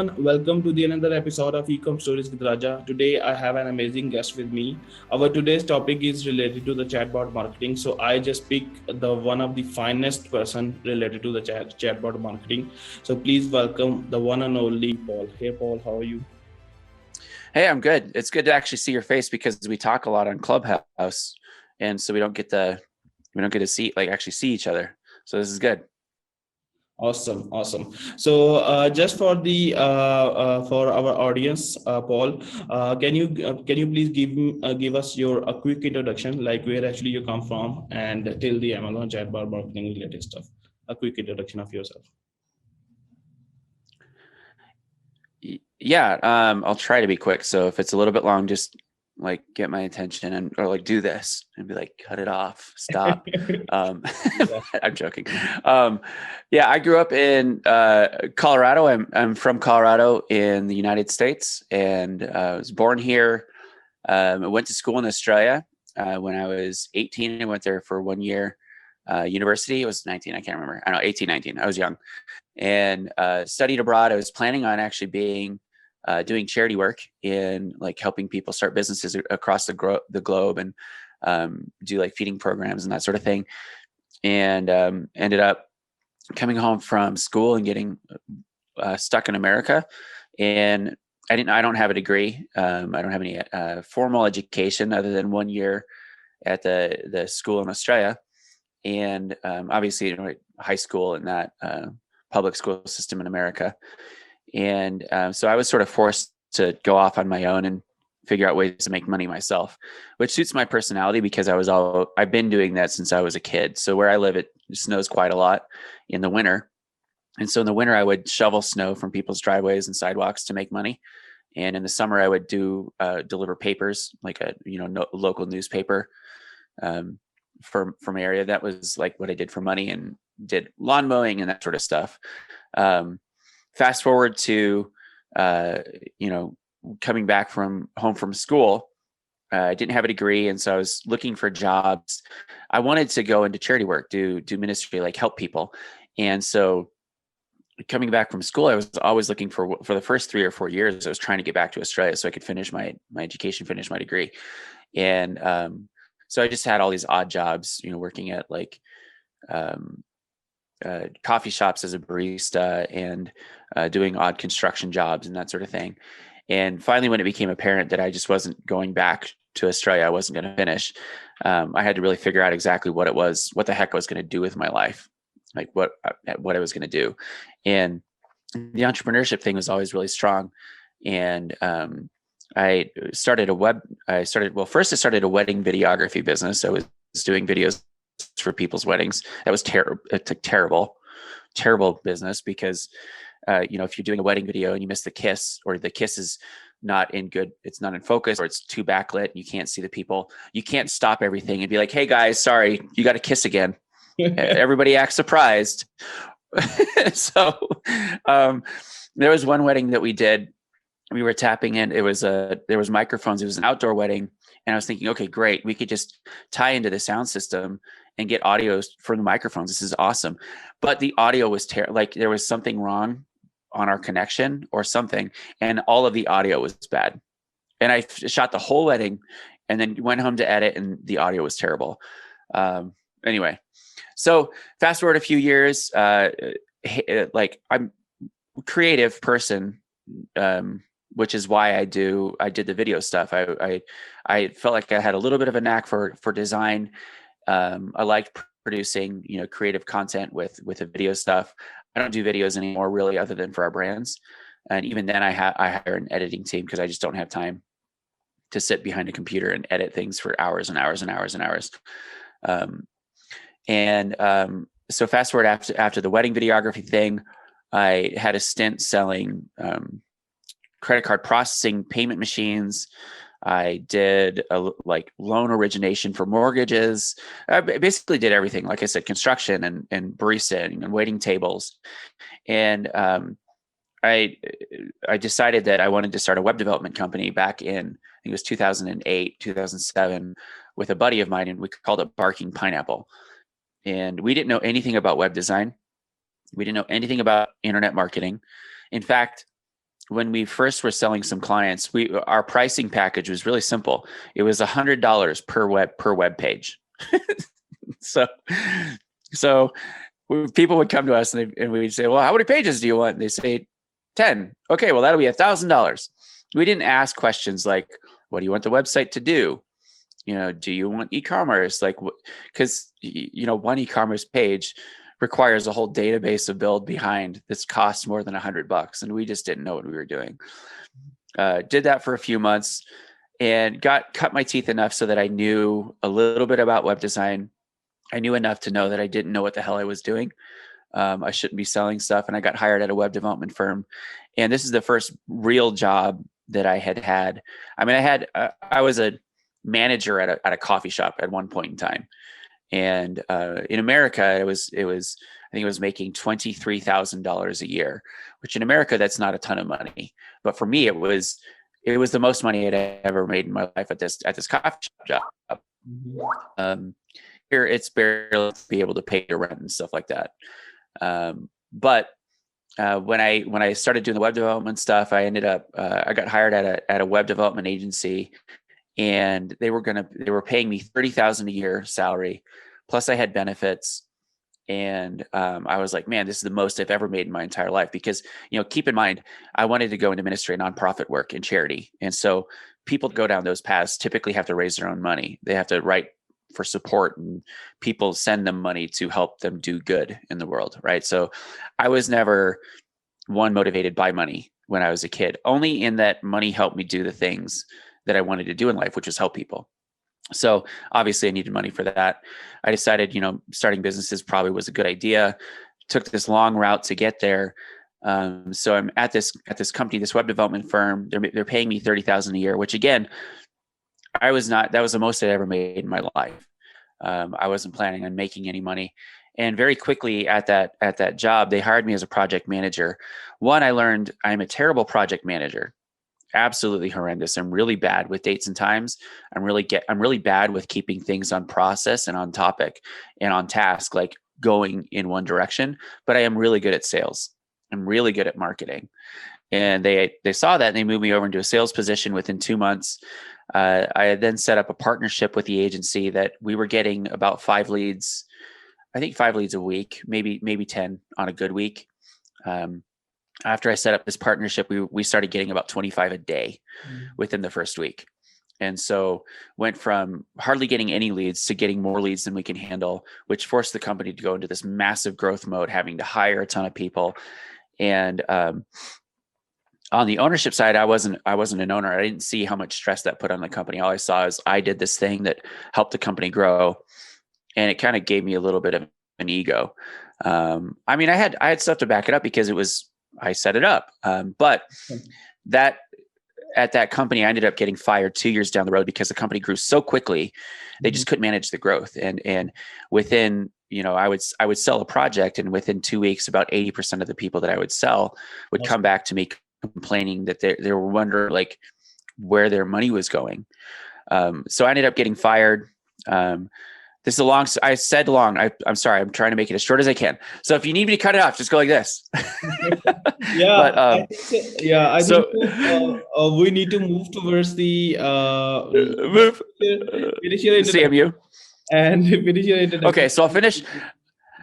everyone, welcome to the another episode of eCom Stories with Raja. Today I have an amazing guest with me. Our today's topic is related to the chatbot marketing. So I just picked the one of the finest person related to the chatbot marketing. So please welcome the one and only Paul. Hey Paul, how are you? Hey, I'm good. It's good to actually see your face because we talk a lot on Clubhouse, and so we don't get to actually see each other. So this is good. Awesome. So, just for the for our audience, Paul, can you please give us your a quick introduction, like where actually you come from, and till the Amazon chatbot marketing related stuff. A quick introduction of yourself. Yeah, I'll try to be quick. So if it's a little bit long, just like get my attention or like do this and be like, cut it off, stop. I'm joking. Yeah, I grew up in Colorado. I'm from Colorado in the United States, and I was born here. I went to school in Australia when I was 18. I went there for 1 year. University, it was 19. I can't remember. I don't know, 18, 19. I was young, and studied abroad. I was planning on actually doing charity work in like helping people start businesses across the globe and do like feeding programs and that sort of thing. And ended up coming home from school and getting stuck in America. And I don't have a degree. I don't have any formal education other than 1 year at the school in Australia. And obviously, high school and that public school system in America. And so I was sort of forced to go off on my own and figure out ways to make money myself, which suits my personality because I've been doing that since I was a kid. So where I live, it snows quite a lot in the winter. And so in the winter, I would shovel snow from people's driveways and sidewalks to make money. And in the summer, I would deliver papers, like a local newspaper from area. That was like what I did for money, and did lawn mowing and that sort of stuff. Fast forward to coming back home from school. I didn't have a degree, and so I was looking for jobs. I wanted to go into charity work, do ministry, like help people. And so coming back from school, I was always looking for the first 3 or 4 years, I was trying to get back to Australia so I could finish my education, finish my degree. And so I just had all these odd jobs, working at like coffee shops as a barista and doing odd construction jobs and that sort of thing. And finally, when it became apparent that I just wasn't going back to Australia, I wasn't going to finish. I had to really figure out exactly what the heck I was going to do with my life, like what I was going to do. And the entrepreneurship thing was always really strong. And first I started a wedding videography business. I was doing videos for people's weddings. That was terrible business because, if you're doing a wedding video and you miss the kiss, or the kiss is it's not in focus, or it's too backlit, you can't see the people, you can't stop everything and be like, hey guys, sorry, you got to kiss again. Everybody acts surprised. So there was one wedding that we did. We were tapping in. There was microphones. It was an outdoor wedding. And I was thinking, okay, great. We could just tie into the sound system and get audio from the microphones. This is awesome. But the audio was like there was something wrong on our connection or something. And all of the audio was bad. And I shot the whole wedding and then went home to edit, and the audio was terrible. Anyway, so fast forward a few years, like I'm a creative person, which is why I did the video stuff. I felt like I had a little bit of a knack for design. I liked producing, creative content with the video stuff. I don't do videos anymore really, other than for our brands. And even then I hire an editing team because I just don't have time to sit behind a computer and edit things for hours and hours and hours and hours. So fast forward after the wedding videography thing, I had a stint selling credit card processing, payment machines. I did like loan origination for mortgages. I basically did everything. Like I said, construction and baristing and waiting tables. And I decided that I wanted to start a web development company back in, I think it was 2008, 2007, with a buddy of mine, and we called it Barking Pineapple. And we didn't know anything about web design. We didn't know anything about internet marketing. In fact, when we first were selling some clients, our pricing package was really simple. It was $100 per web page. so so people would come to us and we'd say, well, how many pages do you want? And they say 10. Okay, well, that'll be $1,000. We didn't ask questions like, what do you want the website to do? Do you want e-commerce? Like, because, one e-commerce page requires a whole database of build behind this costs more than $100. And we just didn't know what we were doing. Did that for a few months and cut my teeth enough so that I knew a little bit about web design. I knew enough to know that I didn't know what the hell I was doing. I shouldn't be selling stuff. And I got hired at a web development firm. And this is the first real job that I had. I mean, I was a manager at a coffee shop at one point in time. And in America, I think it was making $23,000 a year, which in America, that's not a ton of money. But for me, it was the most money I'd ever made in my life at this coffee shop job. Here, it's barely to be able to pay your rent and stuff like that. But when I started doing the web development stuff, I ended up I got hired at a web development agency, and they were paying me $30,000 a year salary, plus I had benefits. And I was like, man, this is the most I've ever made in my entire life. Because, keep in mind, I wanted to go into ministry, nonprofit work, and charity. And so people go down those paths typically have to raise their own money. They have to write for support, and people send them money to help them do good in the world, right? So I was never motivated by money when I was a kid, only in that money helped me do the things that I wanted to do in life, which was help people. So obviously I needed money for that. I decided, starting businesses probably was a good idea. Took this long route to get there. So I'm at this company, this web development firm. They're paying me $30,000 a year, which again, that was the most I'd ever made in my life. I wasn't planning on making any money. And very quickly at that job, they hired me as a project manager. One, I learned I'm a terrible project manager. Absolutely horrendous. I'm really bad with dates and times. I'm really bad with keeping things on process and on topic and on task, like going in one direction, but I am really good at sales. I'm really good at marketing. And they saw that and they moved me over into a sales position within 2 months. I then set up a partnership with the agency that we were getting about 5 leads, I think 5 leads a week, maybe 10 on a good week. After I set up this partnership, we started getting about 25 a day within the first week. And so went from hardly getting any leads to getting more leads than we can handle, which forced the company to go into this massive growth mode, having to hire a ton of people. And on the ownership side, I wasn't an owner. I didn't see how much stress that put on the company. All I saw is I did this thing that helped the company grow. And it kind of gave me a little bit of an ego. I mean, I had stuff to back it up because I set it up. But at that company, I ended up getting fired 2 years down the road because the company grew so quickly, they just couldn't manage the growth. And within, I would sell a project, and within 2 weeks, about 80% of the people that I would sell would come back to me complaining that they were wondering like where their money was going. So I ended up getting fired. This is a long, I said long, I'm sorry. I'm trying to make it as short as I can. So if you need me to cut it off, just go like this. Yeah, But, I think so. Yeah, I think so. We need to move towards the move finish your introduction CMU. and finish your introduction. Okay, so I'll finish.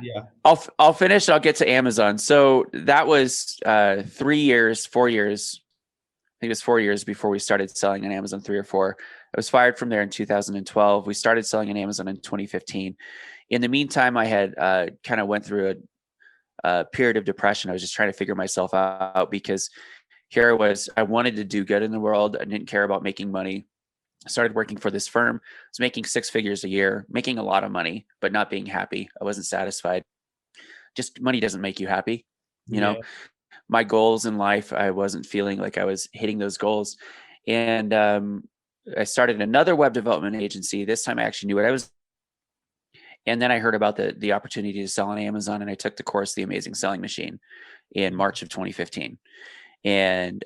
Yeah, I'll finish. I'll get to Amazon. So that was 3 years, 4 years. I think it was 4 years before we started selling on Amazon, 3 or 4. I was fired from there in 2012. We started selling on Amazon in 2015. In the meantime, I had kind of went through a period of depression. I was just trying to figure myself out because here I wanted to do good in the world. I didn't care about making money. I started working for this firm. I was making 6 figures a year, making a lot of money, but not being happy. I wasn't satisfied. Just money doesn't make you happy. My goals in life, I wasn't feeling like I was hitting those goals. And I started another web development agency. This time I actually knew what I was. And then I heard about the opportunity to sell on Amazon, and I took the course, The Amazing Selling Machine, in March of 2015. And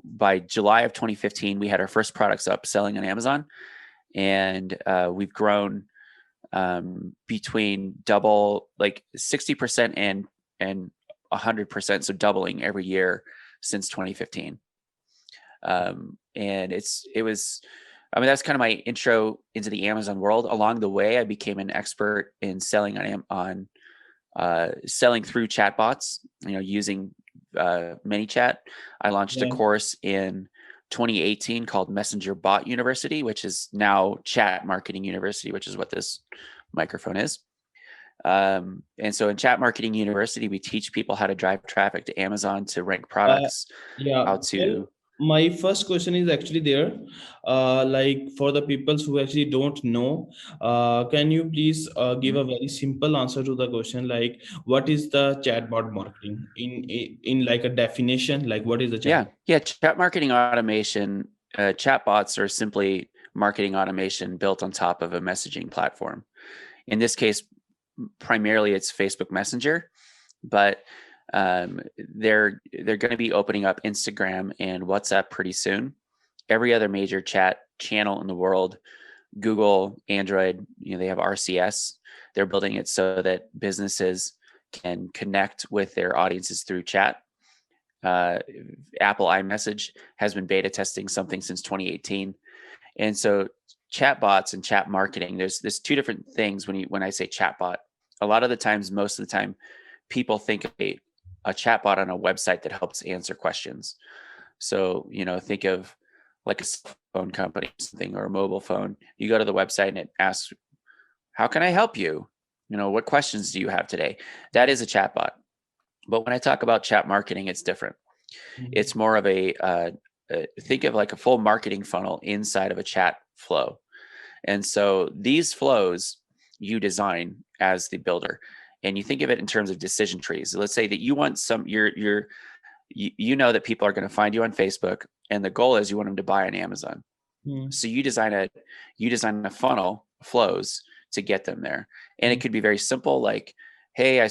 by July of 2015, we had our first products up selling on Amazon. And we've grown between double, like 60% and 100%, so doubling every year since 2015. And that's kind of my intro into the Amazon world. Along the way, I became an expert in selling selling through chatbots, using ManyChat. I launched a course in 2018 called Messenger Bot University, which is now Chat Marketing University, which is what this microphone is. And so in Chat Marketing University, we teach people how to drive traffic to Amazon to rank products, how to. My first question is actually there, like for the people who actually don't know, can you please give a very simple answer to the question, like what is the chatbot marketing in like a definition, like what is the chatbot? Yeah, chat marketing automation, chatbots are simply marketing automation built on top of a messaging platform. In this case, primarily it's Facebook Messenger, but they're going to be opening up Instagram and WhatsApp pretty soon. Every other major chat channel in the world, Google, Android, they have RCS. They're building it so that businesses can connect with their audiences through chat. Apple iMessage has been beta testing something since 2018. And so chatbots and chat marketing, there's two different things when I say chatbot. A lot of the times, most of the time, people think of a chatbot on a website that helps answer questions. So, think of like a cell phone company or something, or a mobile phone. You go to the website and it asks, how can I help you? What questions do you have today? That is a chatbot. But when I talk about chat marketing, it's different. It's more of think of like a full marketing funnel inside of a chat flow. And so these flows you design as the builder, and you think of it in terms of decision trees. Let's say that you want you know that people are going to find you on Facebook, and the goal is you want them to buy on Amazon. So you design a funnel flows to get them there. And it could be very simple, like, hey,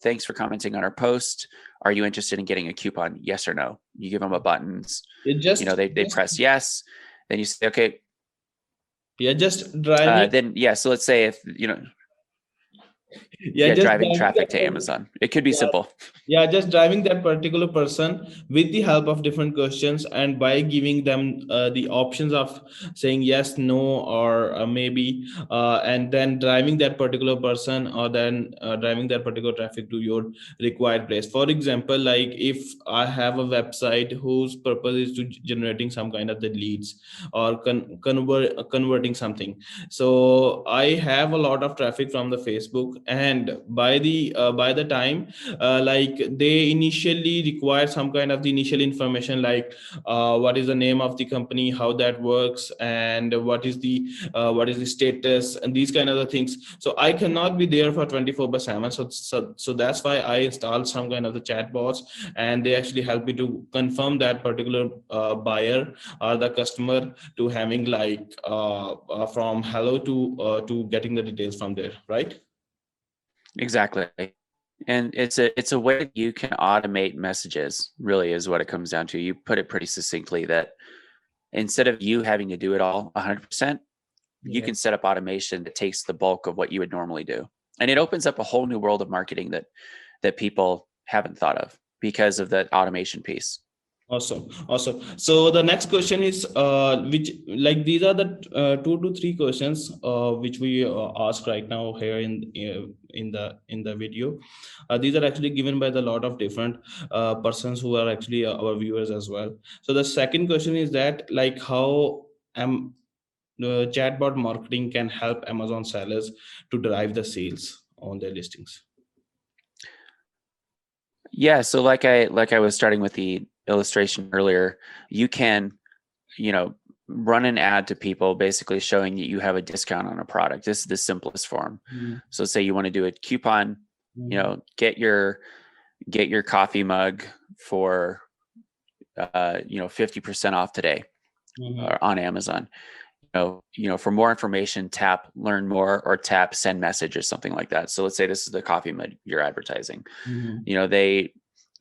thanks for commenting on our post. Are you interested in getting a coupon? Yes or no. You give them a buttons. They press yes. Then you say, okay. Yeah, just driving. So let's say if driving traffic to Amazon. It could be simple. Yeah, just driving that particular person with the help of different questions, and by giving them the options of saying yes, no, or maybe, and then driving that particular person, or then driving that particular traffic to your required place. For example, like if I have a website whose purpose is to generating some kind of the leads or converting something, so I have a lot of traffic from the Facebook, and by the time like they initially require some kind of the initial information, like what is the name of the company, how that works, and what is the status, and these kind of the things. So I cannot be there for 24/7. So that's why I installed some kind of the chat bots, and they actually help me to confirm that particular buyer or the customer to having like from hello to getting the details from there, right? Exactly. And it's a way you can automate messages, really, is what it comes down to. You put it pretty succinctly, that instead of you having to do it all 100%, you can set up automation that takes the bulk of what you would normally do. And it opens up a whole new world of marketing that people haven't thought of because of the automation piece. Awesome. So the next question is, which, like, these are the 2 to 3 questions which we ask right now here in the video. These are actually given by the lot of different persons who are actually our viewers as well. So the second question is that, like, how chatbot marketing can help Amazon sellers to drive the sales on their listings. Yeah, so like I was starting with the illustration earlier, you can, run an ad to people basically showing that you have a discount on a product. This is the simplest form. So say you want to do a coupon, get your coffee mug for 50% off today on Amazon. For more information, tap learn more or tap send message or something like that. So let's say this is the coffee mug you're advertising. They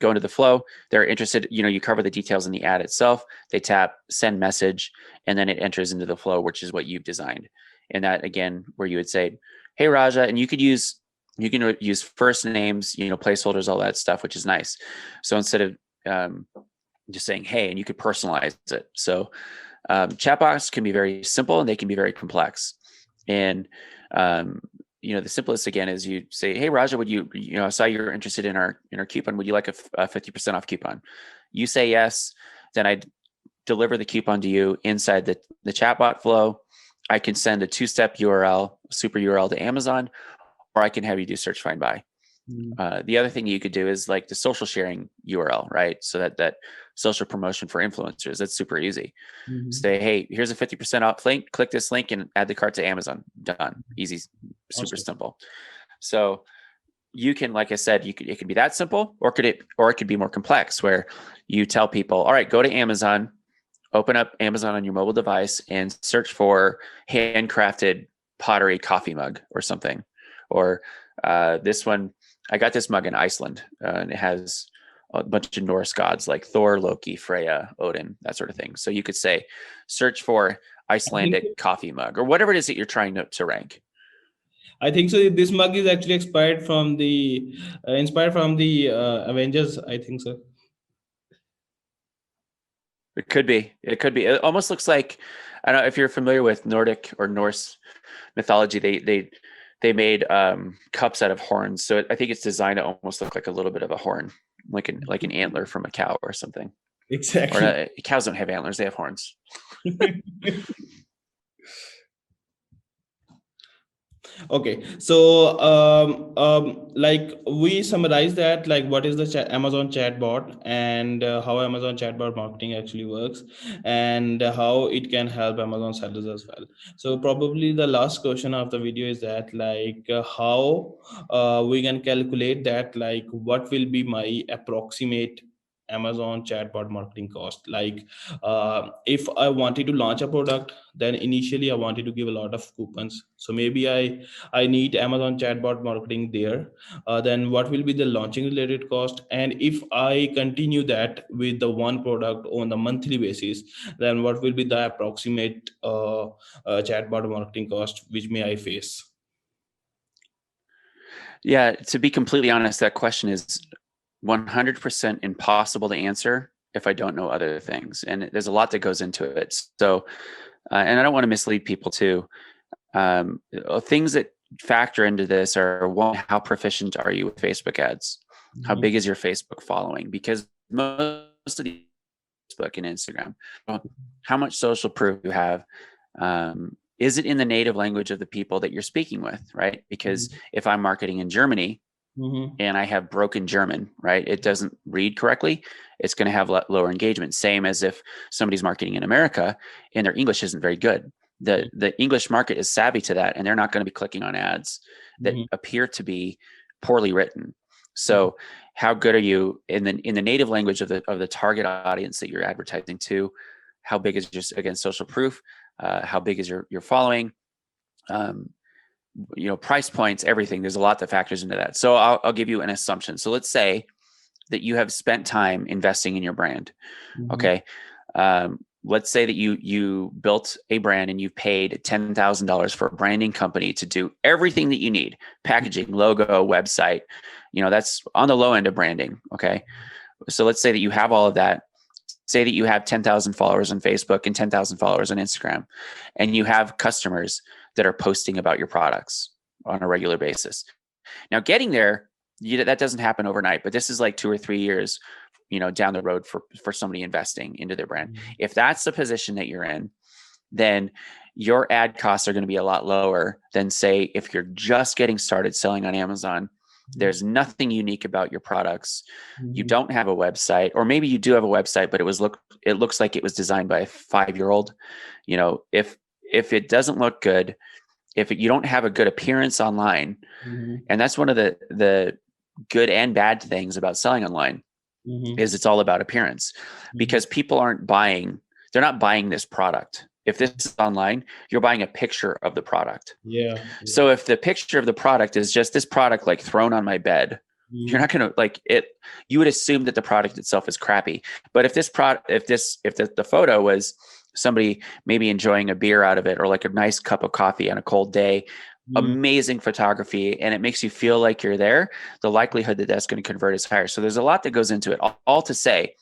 go into the flow, they're interested, you cover the details in the ad itself, they tap send message, and then it enters into the flow, which is what you've designed. And that, again, where you would say, hey, Raja, and you can use first names, placeholders, all that stuff, which is nice. So instead of just saying, hey, and you could personalize it. So chatbots can be very simple and they can be very complex. And, the simplest again is you say, hey, Raja, would you, I saw you're interested in our coupon. Would you like a 50% off coupon? You say yes, then I deliver the coupon to you inside the chatbot flow. I can send a 2-step URL, super URL to Amazon, or I can have you do search, find, buy. The other thing you could do is like the social sharing URL, right? So that social promotion for influencers, that's super easy. Say, hey, here's a 50% off link, click this link and add the cart to Amazon. Done. Easy, super simple. So you can, like I said, it could be that simple, or it could be more complex where you tell people, all right, go to Amazon, open up Amazon on your mobile device and search for handcrafted pottery coffee mug or something. Or this one, I got this mug in Iceland and it has a bunch of Norse gods like Thor, Loki, Freya, Odin, that sort of thing. So you could say, search for Icelandic coffee mug or whatever it is that you're trying to rank. I think so. This mug is actually inspired from the Avengers. I think so. It could be. It almost looks like, I don't know if you're familiar with Nordic or Norse mythology. They made cups out of horns, so I think it's designed to almost look like a little bit of a horn, like an antler from a cow or something. Exactly. Or cows don't have antlers; they have horns. Okay, so like we summarize that, like what is the Amazon chatbot and how Amazon chatbot marketing actually works and how it can help Amazon sellers as well. So probably the last question of the video is that like how we can calculate that, like what will be my approximate Amazon chatbot marketing cost. Like if I wanted to launch a product, then initially I wanted to give a lot of coupons, so maybe I need Amazon chatbot marketing there. Then what will be the launching related cost? And if I continue that with the one product on the monthly basis, then what will be the approximate chatbot marketing cost which may I face? Yeah, to be completely honest, that question is 100% impossible to answer if I don't know other things. And there's a lot that goes into it. So, and I don't want to mislead people too. Things that factor into this are, one, how proficient are you with Facebook ads? How big is your Facebook following? Because most of the Facebook and Instagram, how much social proof you have? Is it in the native language of the people that you're speaking with, right? Because if I'm marketing in Germany and I have broken German, right, it doesn't read correctly, it's going to have lower engagement. Same as if somebody's marketing in America and their English isn't very good. The English market is savvy to that, and they're not going to be clicking on ads that appear to be poorly written. So how good are you in the native language of the target audience that you're advertising to? How big is just, again, social proof? How big is your following? Price points, everything. There's a lot that factors into that. So I'll give you an assumption. So let's say that you have spent time investing in your brand. Okay. Let's say that you built a brand and you've paid $10,000 for a branding company to do everything that you need: packaging, logo, website. That's on the low end of branding. Okay. So let's say that you have all of that. Say that you have 10,000 followers on Facebook and 10,000 followers on Instagram, and you have customers that are posting about your products on a regular basis. Now, getting there, that doesn't happen overnight, but this is like 2 or 3 years, down the road for somebody investing into their brand. If that's the position that you're in, then your ad costs are going to be a lot lower than, say, if you're just getting started selling on Amazon. There's nothing unique about your products. You don't have a website, or maybe you do have a website, but it looks like it was designed by a 5-year-old. If it doesn't look good, if you don't have a good appearance online, and that's one of the good and bad things about selling online, is it's all about appearance, because people they're not buying this product. If this is online, you're buying a picture of the product. Yeah. So if the picture of the product is just this product like thrown on my bed, you're not going to like it. You would assume that the product itself is crappy. But if the photo was somebody maybe enjoying a beer out of it, or like a nice cup of coffee on a cold day, amazing photography and it makes you feel like you're there, the likelihood that that's going to convert is higher. So there's a lot that goes into it. All to say,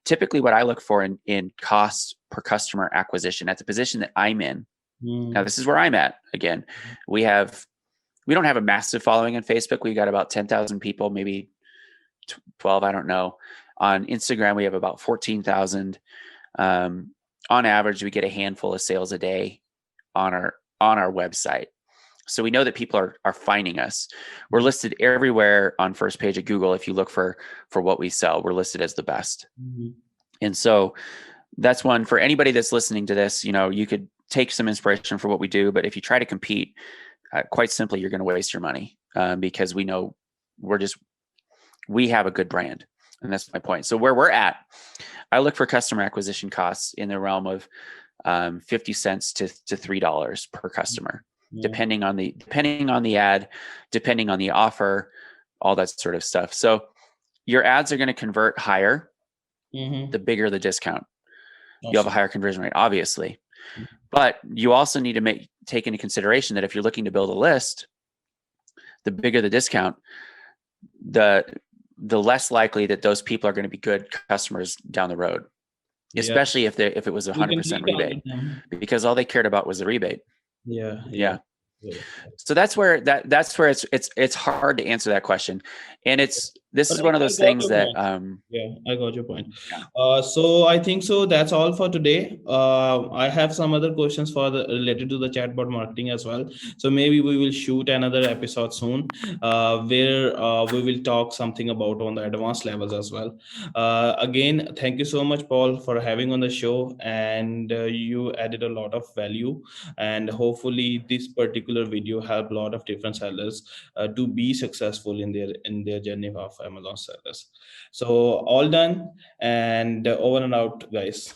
typically what I look for in cost per customer acquisition at the position that I'm in. Now, this is where I'm at. Again, we don't have a massive following on Facebook. We've got about 10,000 people, maybe 12, I don't know. On Instagram, we have about 14,000. On average, we get a handful of sales a day on our website. So we know that people are finding us. We're listed everywhere on first page of Google. If you look for what we sell, we're listed as the best. And so that's one for anybody that's listening to this. You could take some inspiration for what we do, but if you try to compete, quite simply, you're going to waste your money because we know we have a good brand. And that's my point. So where we're at, I look for customer acquisition costs in the realm of 50 cents to $3 per customer, depending on the ad, depending on the offer, all that sort of stuff. So your ads are going to convert higher, the bigger the discount. Awesome. You'll have a higher conversion rate, obviously. But you also need to take into consideration that if you're looking to build a list, the bigger the discount, the less likely that those people are going to be good customers down the road, especially if it was 100% rebate, because all they cared about was the rebate. Yeah. So that's where it's hard to answer that question, and this is one of those things that I got your point. So I think so that's all for today. I have some other questions related to the chatbot marketing as well. So maybe we will shoot another episode soon where we will talk something about on the advanced levels as well. Again, thank you so much, Paul, for having on the show, and you added a lot of value, and hopefully this particular video helped a lot of different sellers to be successful in their journey of Amazon sellers. So all done, and over and out, guys.